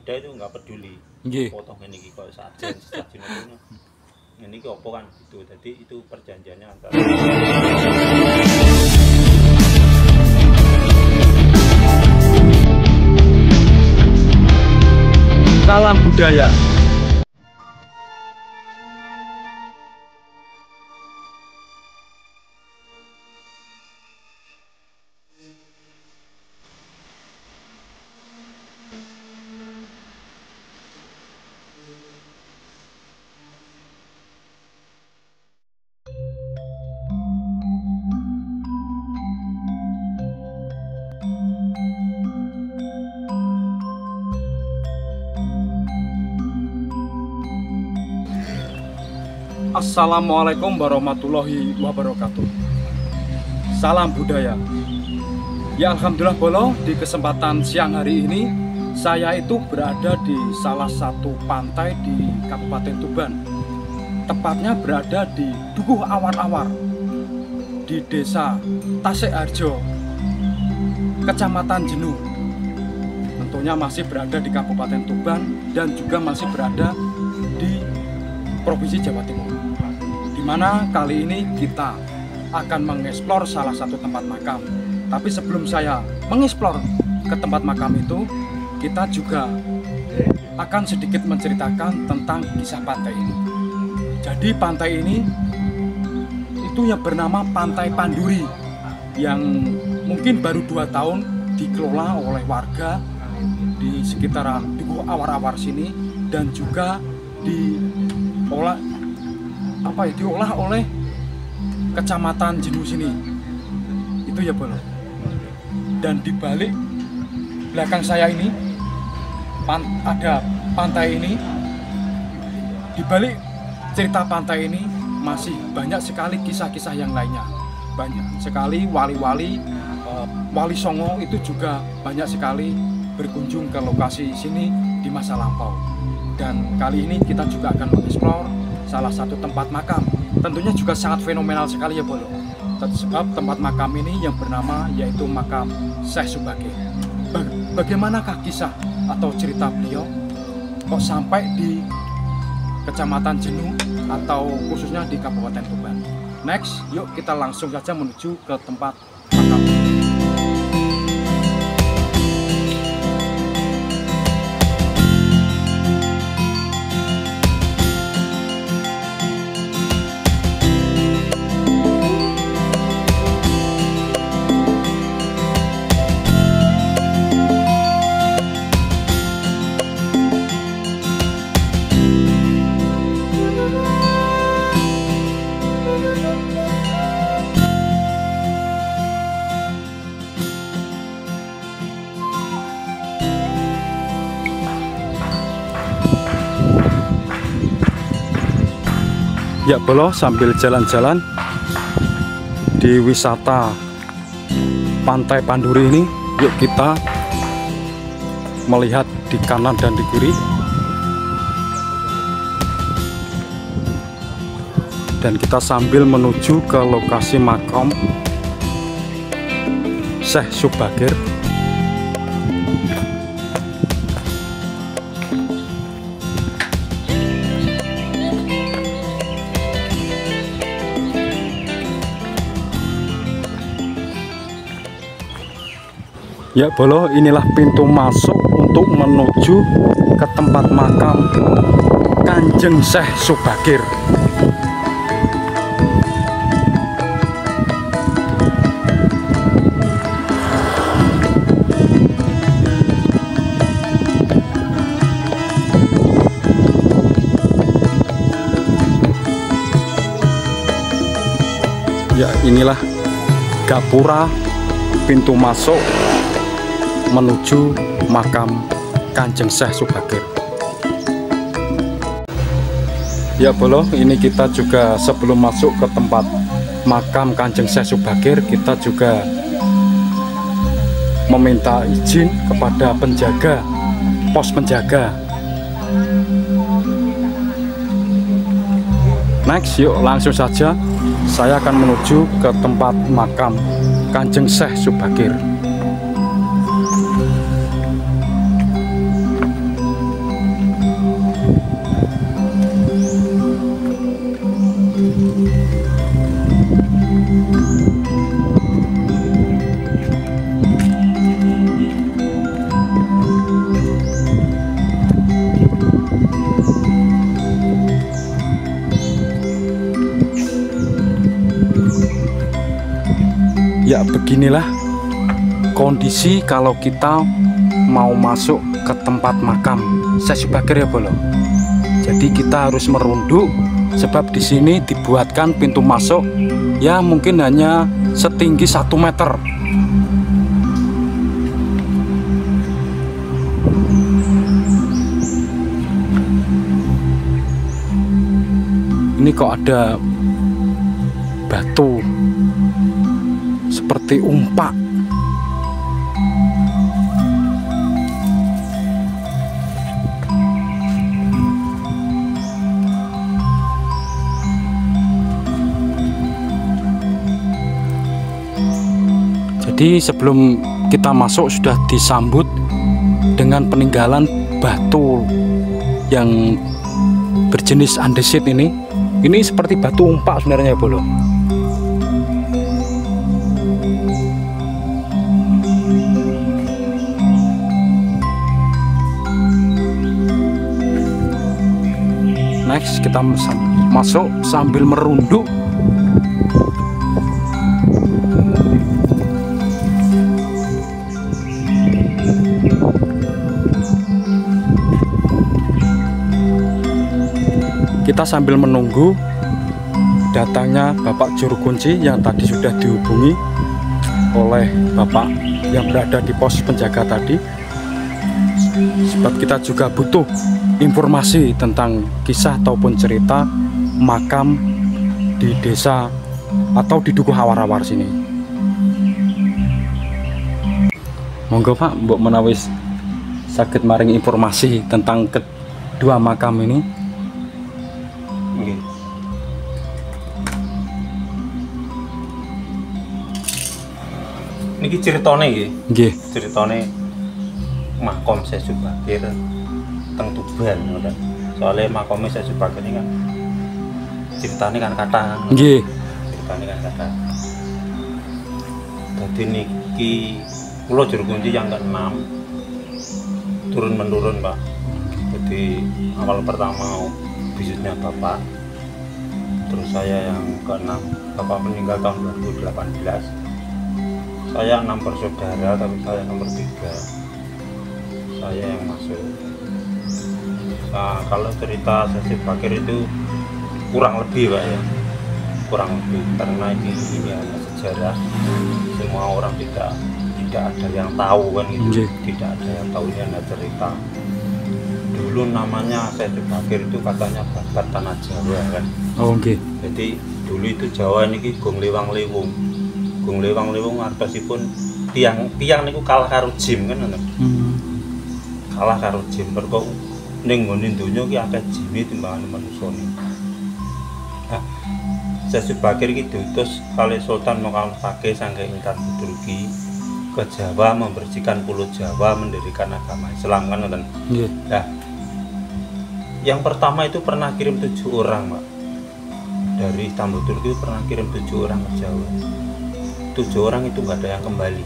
berbeda itu nggak peduli. Potong ini kok sajen itu ini opo kan gitu. Jadi itu perjanjiannya antara Salam budaya. Assalamualaikum warahmatullahi wabarakatuh. Salam budaya. Ya alhamdulillah bolo, di kesempatan siang hari ini saya itu berada di salah satu pantai di Kabupaten Tuban. Tepatnya berada di Dukuh Awar-Awar, di Desa Tasikharjo, Kecamatan Jenuh. Tentunya masih berada di Kabupaten Tuban dan juga masih berada di Provinsi Jawa Timur. Di mana kali ini kita akan mengeksplor salah satu tempat makam. Tapi sebelum saya mengeksplor ke tempat makam itu, kita juga akan sedikit menceritakan tentang kisah pantai ini. Jadi pantai ini itu yang bernama Pantai Panduri, yang mungkin baru 2 tahun dikelola oleh warga di sekitaran Dukuh Awar-Awar sini, dan juga diolah oleh Kecamatan Jenuh sini. Itu ya bolo. Dan di balik belakang saya ini ada pantai ini. Di balik cerita pantai ini masih banyak sekali kisah-kisah yang lainnya. Banyak sekali wali-wali, wali songo itu juga banyak sekali berkunjung ke lokasi sini di masa lampau. Dan kali ini kita juga akan mengeksplor salah satu tempat makam. Tentunya juga sangat fenomenal sekali ya bolo. Sebab tempat makam ini yang bernama yaitu makam Syekh Subagir. Bagaimanakah kisah atau cerita beliau kok sampai di Kecamatan Jenuh atau khususnya di Kabupaten Tuban? Next, yuk kita langsung saja menuju ke tempat makam. Ya bolo, sambil jalan-jalan di wisata Pantai Panduri ini, yuk kita melihat di kanan dan di kiri. Dan kita sambil menuju ke lokasi makam Syekh Subagir. Ya bolo, inilah pintu masuk untuk menuju ke tempat makam Kanjeng Syekh Subagir. Ya inilah gapura pintu masuk menuju makam Kanjeng Syekh Subagir. Ya bolo, ini kita juga sebelum masuk ke tempat makam Kanjeng Syekh Subagir, kita juga meminta izin kepada penjaga, pos penjaga. Next, yuk langsung saja saya akan menuju ke tempat makam Kanjeng Syekh Subagir. Ya beginilah kondisi kalau kita mau masuk ke tempat makam Syekh Subakir ya Bolo. Jadi kita harus merunduk sebab di sini dibuatkan pintu masuk ya mungkin hanya setinggi 1 meter. Ini kok ada batu seperti umpak. Jadi sebelum kita masuk sudah disambut dengan peninggalan batu yang berjenis andesit ini. Ini seperti batu umpak sebenarnya ya Bolo. Next kita masuk sambil merunduk. Kita sambil menunggu datangnya Bapak Juru Kunci yang tadi sudah dihubungi oleh Bapak yang berada di pos penjaga tadi. Sebab kita juga butuh informasi tentang kisah ataupun cerita makam di desa atau di Dukuh Awar-Awar sini. Monggo Pak, mbok menawis sakit maring informasi tentang kedua makam ini. Niki ceritane nggih. Ceritane makom Syekh Subakir teng Tuban ngoten. Soale makome Syekh Subakir ini kan ceritane kan kathah. Nggih. Ceritane kan kathah. Dadi niki kula Juru Kunci yang ke-6 turun menurun, Pak. Jadi awal pertama bisnisnya Bapak, terus saya yang ke-6. Bapak meninggal tahun 2018. Saya 6 bersaudara, tapi saya nomor 3. Saya yang masuk. Nah, kalau cerita Syekh Subakir itu kurang lebih Pak ya, kurang lebih, karena ini hanya sejarah. Semua orang tidak ada yang tahu kan gitu. Tidak ada yang tahu, ini hanya cerita. Dulu namanya Syekh Subakir itu katanya babat tanah Jawa kan. Oh nggih. Jadi dulu itu Jawa ini gong lewang-lewung. Gong lewang-lewung artosipun tiang niku kalah karo jim kan ngoten. Kalah karo jim mergo ning nggone donya ki akeh jime timbangan manusa. Nah, Syekh Subakir iki diutus kali Sultan Mongkang Fakih saking Intan Turki ke Jawa membersihkan pulau Jawa, mendirikan agama Islam kan ngoten. Nggih. Nah, yang pertama itu pernah kirim 7 orang, Pak. Dari Istanbul Turki pernah kirim 7 orang ke Jawa. 7 orang itu nggak ada yang kembali,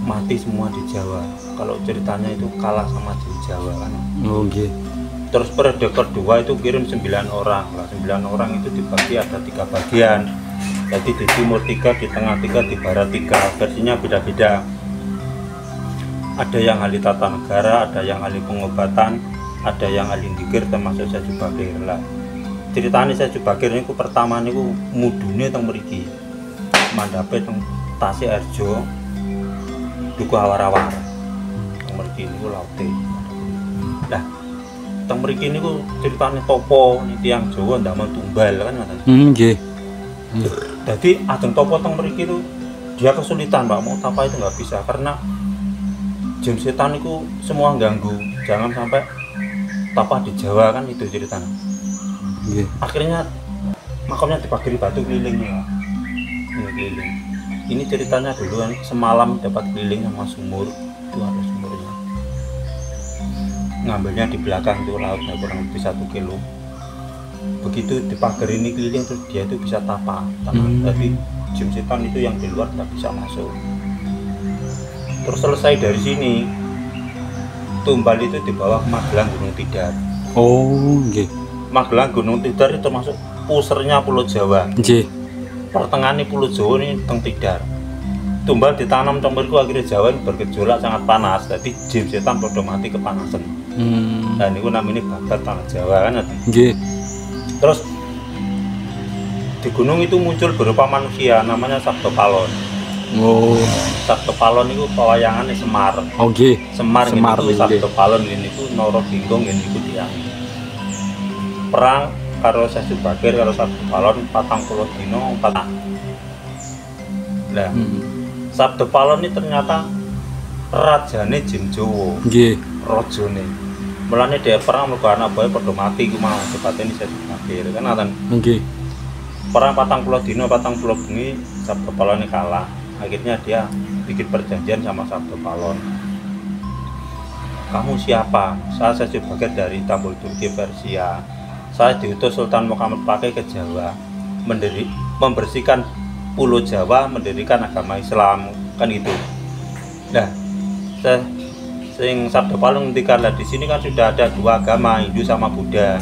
mati semua di Jawa. Kalau ceritanya itu kalah sama di Jawa kan. Oh okay. Terus periode kedua itu kirim 9 orang. Nah, 9 orang itu dibagi ada 3 bagian. Jadi di timur 3, di tengah 3, di barat 3. Versinya beda-beda. Ada yang ahli tata negara, ada yang ahli pengobatan, ada yang ahli dzikir, termasuk Syekh Subakir lah. Ceritanya Syekh Subakir ini pertama niku mudune teng mriki. Mandape teng Tasik-Arjo, Dukuh Awar-Awar. Teng mriki niku laute. Lah, teng mriki niku ceritane topo niki tiyang Jawa ndamel tumbal kan ngoten. Nggih. Jadi ajeng topo teng mriki itu dia kesulitan, Pak, mau tapa itu nggak bisa karena jin setan itu semua ganggu. Jangan sampai tapa di Jawa kan itu ceritanya. Yeah. Akhirnya makamnya dipagari batu keliling ya. Ini keliling. Ini ceritanya dulu kan semalam dapat keliling sama sumur, itu ada sumurnya. Ngambilnya di belakang tuh lautnya kurang lebih 1 kilo. Begitu dipagari ini keliling terus dia itu bisa tapa. Jadi jin setan itu yang di luar nggak bisa masuk. Terus selesai dari sini, tumbal itu dibawa ke Magelang Gunung Tidar. Oh, nggih. Magelang Gunung Tidar itu termasuk pusernya Pulau Jawa. Nggih. Pertengahan Pulau Jawa ini teng Tidar. tumbal ditanam teng mriku akhirnya Jawa bergejolak sangat panas. Jadi jin setan padha mati kepanasan. Nah niku namanya babat tanah Jawa kan. Nggih. Terus di gunung itu muncul berupa manusia namanya Sabdo Palon. Oh, Sabdo Palon itu pewayangannya Semar. oh nggih. Semar Semar itu Sabdo Palon ini itu Noro Ginggong ini itu dia. Perang karo Syekh Subakir karo Sabdo Palon 40 dino 4. Nah, Sabdo Palon ini ternyata rajane jin Jawa. Nggih. Rajane. Mulane dia perang mergo anak buah padha mati ku mau dipateni Syekh Subakir kan ngoten. Nggih. Perang 40 dino 40 bengi Sabdo Palon ini kalah. Akhirnya dia bikin perjanjian sama Sabdo Palon. Kamu siapa? Saya Syekh Subakir dari Istanbul, Turki, Persia. Saya diutus Sultan Muhammad Pakai ke Jawa, membersihkan pulau Jawa, mendirikan agama Islam, kan gitu. Nah, sing Sabdo Palon ngendikan lah di sini kan sudah ada dua agama, Hindu sama Buddha.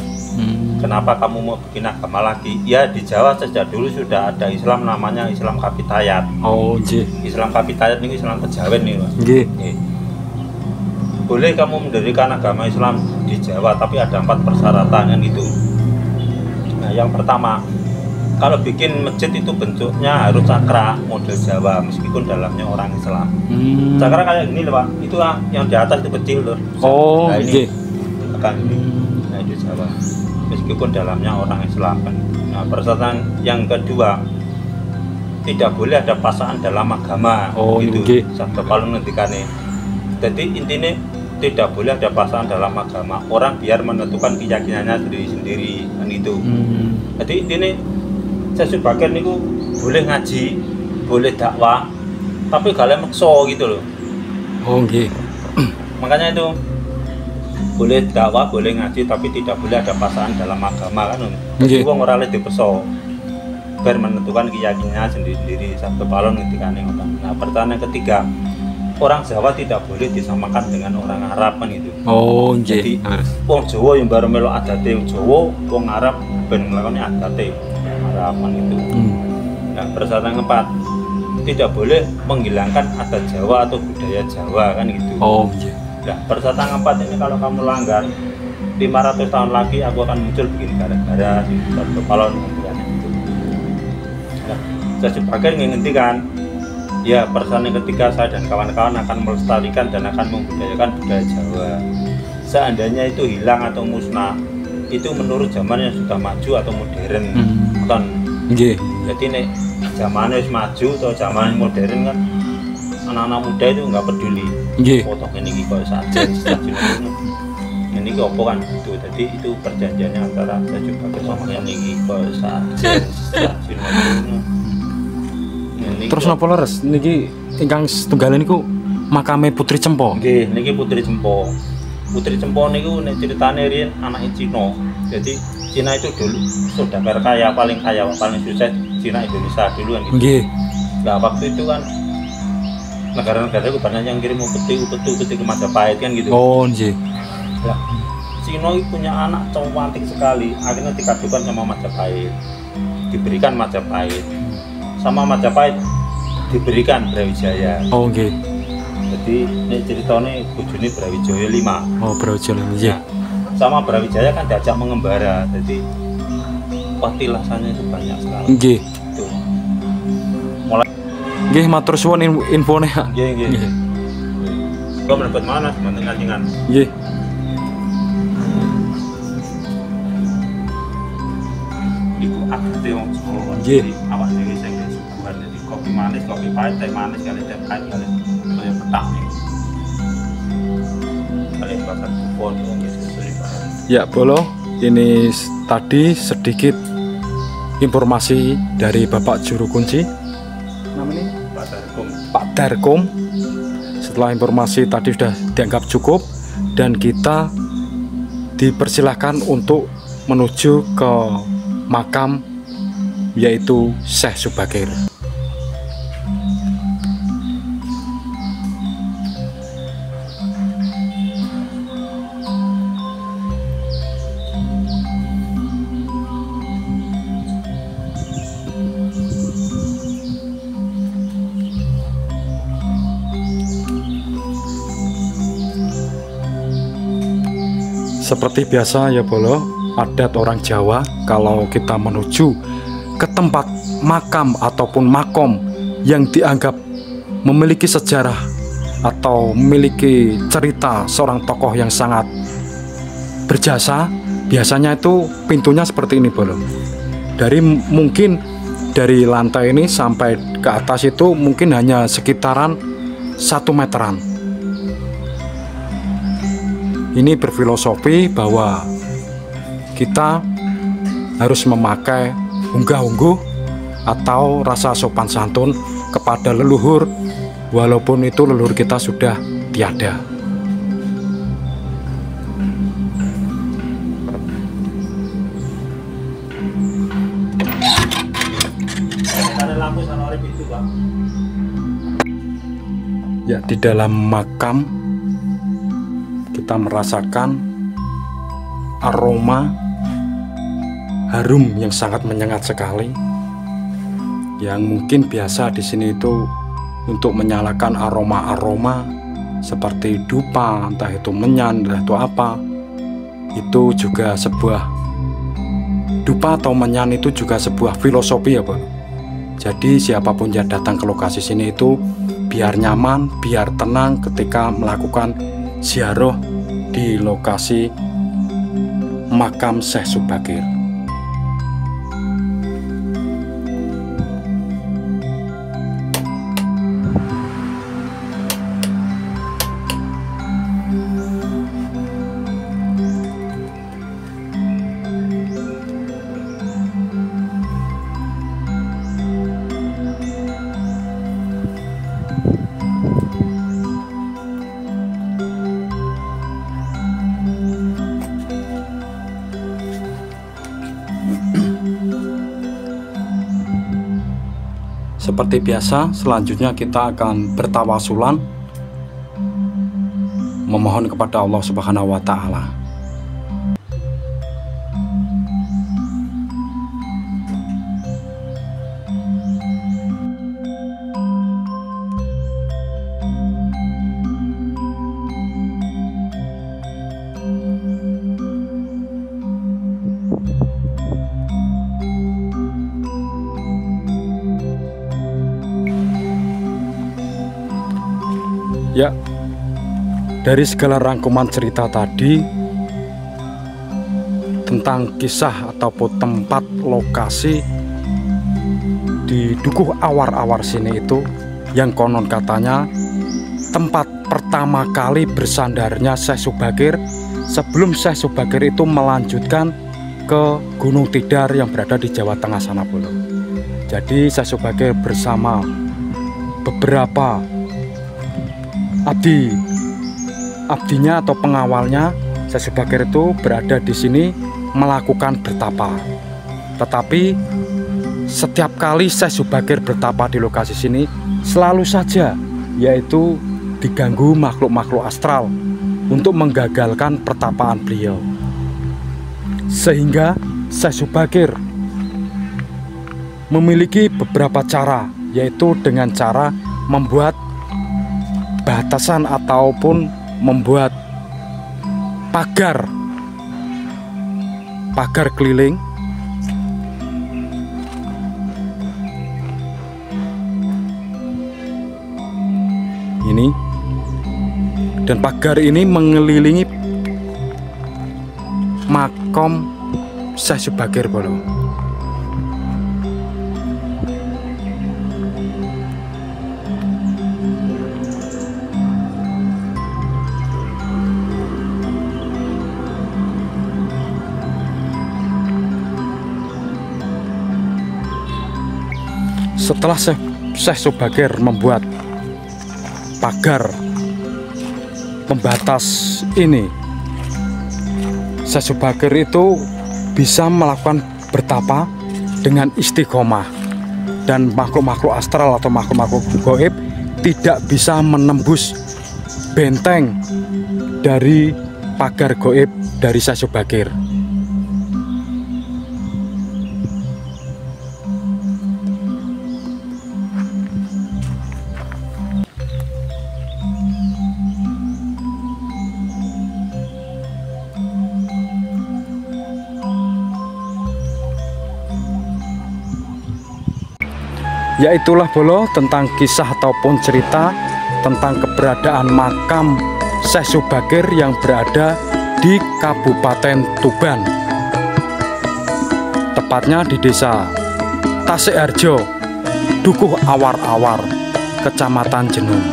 Kenapa kamu mau bikin agama lagi? Ya di Jawa sejak dulu sudah ada Islam namanya Islam Kapitayat. Oh, nggih. Islam Kapitayat ini Islam Kejawen nih, Mas. Nggih. Boleh kamu mendirikan agama Islam di Jawa, tapi ada 4 persyaratan kan gitu. Nah, yang pertama, kalau bikin masjid itu bentuknya harus cakra model Jawa, meskipun dalamnya orang Islam. Cakra kayak gini loh Pak, itu yang di atas itu kecil loh. Oh, nah, ini akan ini. Nah itu Jawa, meskipun dalamnya orang Islam kan. Nah persyaratan yang kedua, tidak boleh ada pasangan dalam agama. Oh, gitu. Sabdo Palon ngendikane. Jadi intinya tidak boleh ada pasangan dalam agama. Orang biar menentukan keyakinannya sendiri-sendiri kan itu. Jadi intinya Syekh Subakir niku boleh ngaji, boleh dakwah, tapi kalian maksa gitu loh. Oh nggih. Makanya itu boleh dakwah, boleh ngaji, tapi tidak boleh ada pasangan dalam agama kan. Jadi wong ora oleh dipeksa. Biar menentukan keyakinannya sendiri-sendiri. Sabdo Palon ngendikane ngoten. Nah, pertanyaan ketiga, orang Jawa tidak boleh disamakan dengan orang Arab kan itu. Oh nggih. Jadi wong Jawa yang baru melu adate wong Jawa, wong Arab ben nglakoni adate harapan itu. Nah, persyaratan keempat, tidak boleh menghilangkan adat Jawa atau budaya Jawa kan gitu. Oh iya. Nah, persyaratan keempat ini kalau kamu langgar 500 tahun lagi aku akan muncul begini gara-gara di Sabdo Palon kan gitu. Nah, Syekh Subakir ngendikan, ya persyaratan ketiga saya dan kawan-kawan akan melestarikan dan akan membudayakan budaya Jawa. Seandainya itu hilang atau musnah, itu menurut zaman yang sudah maju atau modern. Kan nggih. Jadi nek zamannya wis maju atau zaman modern kan anak-anak muda itu nggak peduli. Nggih. Foto ini kok saja ini opo kan gitu. Jadi itu perjanjiannya antara saya juga bersama yang ini kok saja. Terus napa leres niki ingkang setunggal niku makame Putri Cempo. Nggih, niki Putri Cempo. Putri Cempo niku nek ceritane riyen anake Cina. Jadi Cina itu dulu saudagar kaya, paling sukses Cina Indonesia dulu kan gitu. Nggih. Nah, waktu itu kan negara-negara itu banyak yang kirim upeti ke Majapahit kan gitu. Oh, nggih. Nah, Cina itu punya anak cantik sekali, akhirnya dikadukan sama Majapahit. Diberikan Majapahit. Sama Majapahit diberikan Brawijaya. Oh, nggih. Jadi ini ceritanya bojone Brawijaya 5. Oh, Brawijaya 5. Nggih. Sama Brawijaya kan diajak mengembara, jadi patilasannya itu banyak sekali. Nggih. Itu. Mulai. Nggih, matur suwun infone. Nggih. Kau mendapat mana teman ngajingan? Nggih. Iku akte wong Jawa. Nggih. Awak dhewe sing suguhan dadi kopi manis, kopi pahit, teh manis kali teh pahit kali kaya petang nih. Kali bakar kupon wong Ya, Bolo, ini tadi sedikit informasi dari Bapak Juru Kunci. Namanya Pak Darkom. Setelah informasi tadi sudah dianggap cukup dan kita dipersilahkan untuk menuju ke makam yaitu Syekh Subakir. Seperti biasa ya Bolo, adat orang Jawa kalau kita menuju ke tempat makam ataupun makom yang dianggap memiliki sejarah atau memiliki cerita seorang tokoh yang sangat berjasa, biasanya itu pintunya seperti ini Bolo. Mungkin dari lantai ini sampai ke atas itu mungkin hanya sekitaran 1 meteran. Ini berfilosofi bahwa kita harus memakai unggah-ungguh atau rasa sopan santun kepada leluhur, walaupun itu leluhur kita sudah tiada. Ya, di dalam makam kita merasakan aroma harum yang sangat menyengat sekali, yang mungkin biasa di sini itu untuk menyalakan aroma-aroma seperti dupa, entah itu menyan, entah itu apa. Itu juga sebuah dupa atau menyan itu juga sebuah filosofi ya Bang. Jadi siapapun yang datang ke lokasi sini itu biar nyaman, biar tenang ketika melakukan ziarah di lokasi makam Syekh Subagir. Seperti biasa, selanjutnya kita akan bertawasulan memohon kepada Allah Subhanahu wa Ta'ala. Ya, dari segala rangkuman cerita tadi tentang kisah ataupun tempat lokasi di Dukuh Awar-Awar sini itu, yang konon katanya tempat pertama kali bersandarnya Syekh Subagir sebelum Syekh Subagir itu melanjutkan ke Gunung Tidar yang berada di Jawa Tengah sana Bolo. Jadi Syekh Subagir bersama beberapa abdinya atau pengawalnya Syekh Subagir itu berada di sini melakukan bertapa. Tetapi setiap kali Syekh Subagir bertapa di lokasi sini selalu saja yaitu diganggu makhluk-makhluk astral untuk menggagalkan pertapaan beliau. Sehingga Syekh Subagir memiliki beberapa cara, yaitu dengan cara membuat batasan ataupun membuat pagar keliling ini, dan pagar ini mengelilingi makam Syekh Subagir Bolo. Setelah Syekh Subagir membuat pagar pembatas ini, Syekh Subagir itu bisa melakukan bertapa dengan istiqomah, dan makhluk-makhluk astral atau makhluk-makhluk gaib tidak bisa menembus benteng dari pagar gaib dari Syekh Subagir. Yaitulah bolo tentang kisah ataupun cerita tentang keberadaan makam Syekh Subagir yang berada di Kabupaten Tuban, tepatnya di desa Tasikharjo, Dukuh Awar-Awar, Kecamatan Jenung.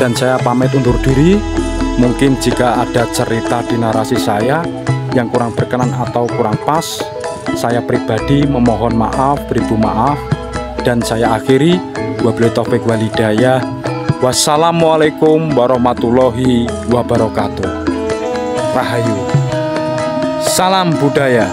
Dan saya pamit undur diri. Mungkin jika ada cerita di narasi saya yang kurang berkenan atau kurang pas, saya pribadi memohon maaf, beribu maaf. Dan saya akhiri, wabillahi taufiq wal hidayah. Wassalamualaikum warahmatullahi wabarakatuh. Rahayu. Salam budaya.